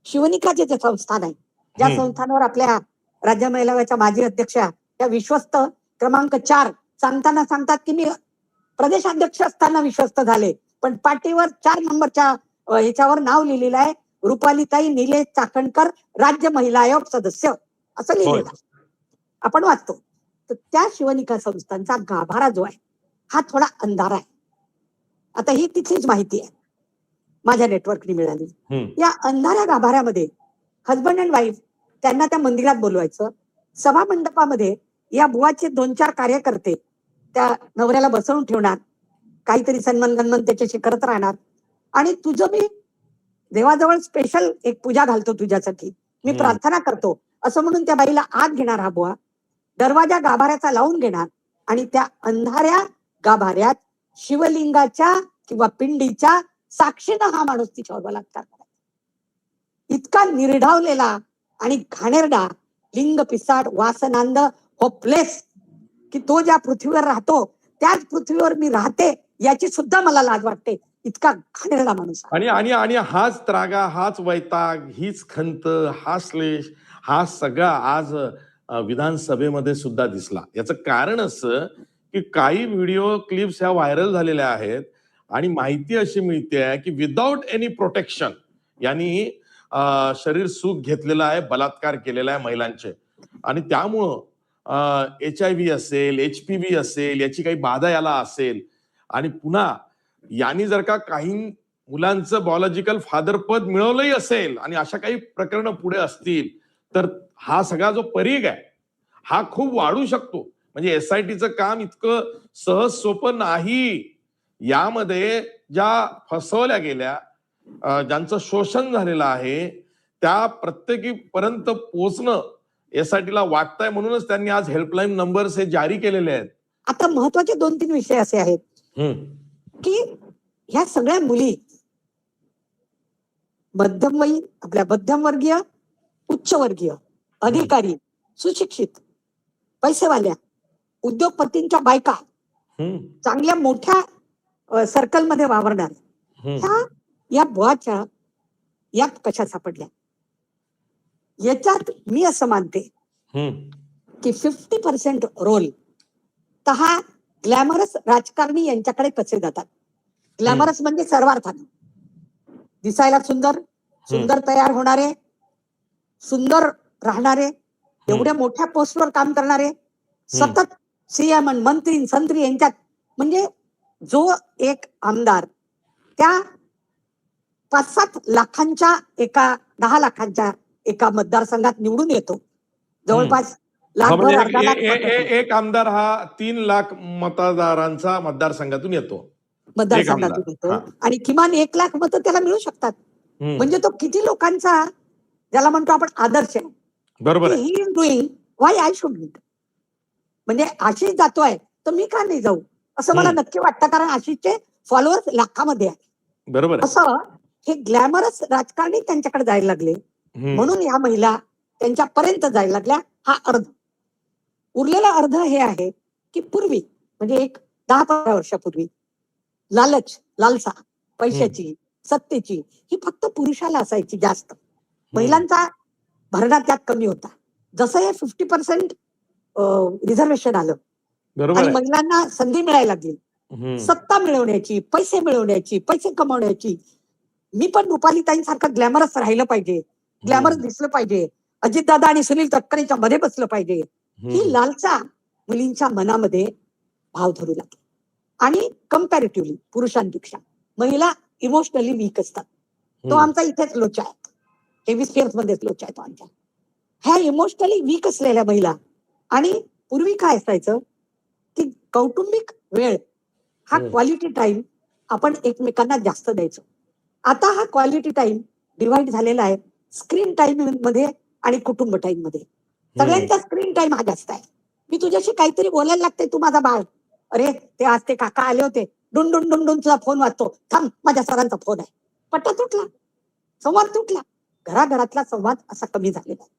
शिवनिकाचे जे संस्थान आहे, ज्या संस्थानावर आपल्या राज्य महिला आयोगाच्या माजी अध्यक्षा त्या विश्वस्त क्रमांक 4 सांगताना सांगतात की मी प्रदेशाध्यक्ष असताना विश्वस्त झाले, पण पाटीवर 4 नंबरच्या ह्याच्यावर नाव लिहिलेलं आहे, रुपालीताई निलेश चाकणकर राज्य महिला आयोग सदस्य असं लिहिलेलं आहे. आपण वाचतो. तर त्या शिवनिका संस्थांचा गाभारा जो आहे हा थोडा अंधारा आहे. आता ही तिथलीच माहिती आहे, माझ्या नेटवर्कनी मिळाली. या अंधाऱ्या गाभाऱ्यामध्ये हजबंड अँड वाईफ त्यांना त्या मंदिरात बोलवायचं. सभा मंडपामध्ये या बुवाचे 2-4 कार्यकर्ते त्या नवऱ्याला बसवून ठेवणार, काहीतरी सन्मान गन्मान त्याच्याशी करत राहणार. आणि तुझं मी देवाजवळ स्पेशल एक पूजा घालतो तुझ्यासाठी, मी प्रार्थना करतो असं म्हणून त्या बाईला आत घेणार हा बुवा, दरवाजा गाभाऱ्याचा लावून घेणार आणि त्या अंधाऱ्या गाभाऱ्यात शिवलिंगाच्या किंवा पिंडीच्या साक्षीनं हा माणूस तिच्यावर बलात्कार करायचा. इतका निर्ढावलेला आणि घाणेरडा, लिंग पिसाट, वासनांध, होपलेस, की तो ज्या पृथ्वीवर राहतो त्याच पृथ्वीवर मी राहते याची सुद्धा मला लाज वाटते, इतका घाणेरडा माणूस. आणि हाच त्रागा, हाच वैताग, हीच खंत, हा श्लेष, हा सगळा आज विधानसभेमध्ये सुद्धा दिसला. याचं कारण असं की काही व्हिडिओ क्लिप्स ह्या व्हायरल झालेल्या आहेत आणि माहिती अशी मिळते की विदाउट एनी प्रोटेक्शन यांनी शरीर सुख घेतलेलं आहे, बलात्कार केलेला आहे महिलांचे. आणि त्यामुळं HIV असेल, HPV असेल, याची काही बाधा याला असेल आणि पुन्हा यांनी जर का काही मुलांचं बायोलॉजिकल फादर पद मिळवलंही असेल आणि अशा काही प्रकरणं पुढे असतील तर हा सगळा जो परीघ आहे हा खूप वाढू शकतो. म्हणजे SITचं काम इतकं सहज सोपं नाही. यामध्ये ज्या फसवल्या गेल्या, ज्यांचं शोषण झालेलं आहे त्या प्रत्येकीपर्यंत पोहोचणं SITला वाटतंय, म्हणूनच त्यांनी आज हेल्पलाईन नंबर्स हे जारी केलेले आहेत. आता महत्वाचे 2-3 विषय असे आहेत की ह्या सगळ्या मुली मध्यमवयीन, आपल्या मध्यमवर्गीय, उच्चवर्गीय, अधिकारी, सुशिक्षित, पैसेवाल्या, उद्योगपतींच्या बायका, चांगल्या मोठ्या सर्कलमध्ये वावरणार, ह्या या बुवाच्या यात कशा सापडल्या. याच्यात मी असं मानते की 50% रोल तर हा ग्लॅमरस राजकारणी यांच्याकडे कसे जातात. ग्लॅमरस म्हणजे सर्वार्थाने दिसायला सुंदर, सुंदर तयार होणारे, सुंदर राहणारे, एवढ्या मोठ्या पोस्टवर काम करणारे, सतत CM मंत्री संत्री यांच्यात. म्हणजे जो एक आमदार त्या 5-7 लाखांच्या एका 10 लाखांच्या एका मतदारसंघात निवडून येतो, जवळपास एक आमदार हा 3 लाख मतदारांचा मतदारसंघातून येतो, आणि किमान 1 लाख मतं त्याला मिळू शकतात. म्हणजे तो किती लोकांचा ज्याला म्हणतो आपण आदर्श आहे. बरोबर. He is doing why I should not. म्हणजे आशिष जातोय तर मी का नाही जाऊ असं मला नक्की वाटतं, कारण आशिषचे फॉलोअर्स लाखामध्ये आहे. बरोबर. असं हे ग्लॅमरस राजकारणी त्यांच्याकडे जायला लागले, म्हणून ह्या महिला त्यांच्यापर्यंत जायला लागल्या. हा अर्ध. उरलेला अर्ध हे आहे की पूर्वी म्हणजे एक 10-15 वर्षापूर्वी लालच, लालसा पैशाची, सत्तेची ही फक्त पुरुषाला असायची जास्त. महिलांचा भरणा त्यात कमी होता. जसं हे 50% रिझर्वेशन आलं आणि महिलांना संधी मिळायला लागली, सत्ता मिळवण्याची, पैसे मिळवण्याची, पैसे कमवण्याची. मी पण रुपालीताईंसारखं ग्लॅमरस राहिलं पाहिजे, ग्लॅमरस दिसलं पाहिजे, अजितदादा आणि सुनील तटकरेच्या मध्ये बसलं पाहिजे, ही लालसा मुलींच्या मनामध्ये भाव धरू लागली. आणि कम्पॅरेटिव्हली पुरुषांपेक्षा महिला इमोशनली वीक असतात. तो आमचा इथेच लोचा आहे, हेमिस्फिअर्स मध्येच लोचा आहे तो आमच्या. ह्या इमोशनली वीक असलेल्या महिला. आणि पूर्वी काय असायचं की कौटुंबिक वेळ हा क्वालिटी टाइम आपण एकमेकांना जास्त द्यायचो. आता हा क्वालिटी टाइम डिवाइड झालेला आहे स्क्रीन टाइम मध्ये आणि कुटुंब टाइम मध्ये. सगळ्यांचा स्क्रीन टाइम हा जास्त आहे. मी तुझ्याशी काहीतरी बोलायला लागते, तू माझा बाळ, अरे ते आज ते काका आले होते, डुन डुन डुन डुन तुझा फोन वाजतो, थांब माझ्या सरांचा फोन आहे. पट्टा तुटला, संवाद तुटला. घराघरातला संवाद असा कमी झालेला आहे.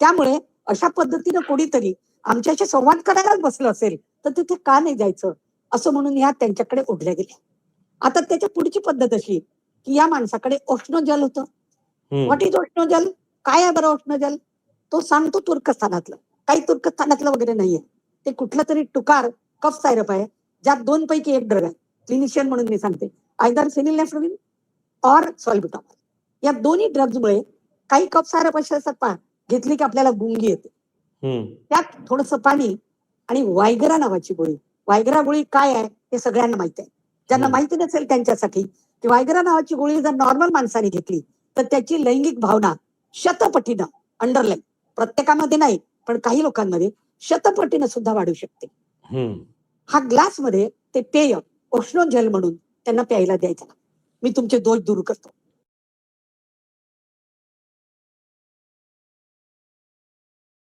त्यामुळे अशा पद्धतीनं कोणीतरी आमच्याशी संवाद करायलाच बसलं असेल तर तिथे का नाही जायचं असं म्हणून ह्या त्यांच्याकडे ओढल्या गेल्या. आता त्याच्या पुढची पद्धत अशी की या माणसाकडे औष्णजल होतं, व्हॉट इज उष्णजल, काय आहे बरं उष्णजल, तो सांगतो तुर्कस्थानातलं, काही तुर्कस्थानातलं वगैरे नाहीये, ते कुठलं तरी टुकार कफ सायरप आहे, ज्यात 2 पैकी एक ड्रग आहे. क्लिनिशियन म्हणून मी सांगते, आयदर फिनिलनेफ्रिन ऑर सॉल्ब्युटामॉल. या दोन्ही ड्रग्जमुळे काही कफ सायरप असे असतात पहा, घेतली की आपल्याला गुंगी येते. त्यात थोडंसं पाणी आणि वायगरा नावाची गोळी. वायगरा गोळी काय आहे हे सगळ्यांना माहिती आहे. ज्यांना माहिती नसेल त्यांच्यासाठी, की वायगरा नावाची गोळी जर नॉर्मल माणसाने घेतली तर त्याची लैंगिक भावना शतपटीनं, अंडरलाईन, प्रत्येकामध्ये नाही पण काही लोकांमध्ये शतपटीनं सुद्धा वाढू शकते. हा ग्लासमध्ये ते पेय उष्णजल म्हणून त्यांना प्यायला द्यायचा. मी तुमचे दोष दूर करतो.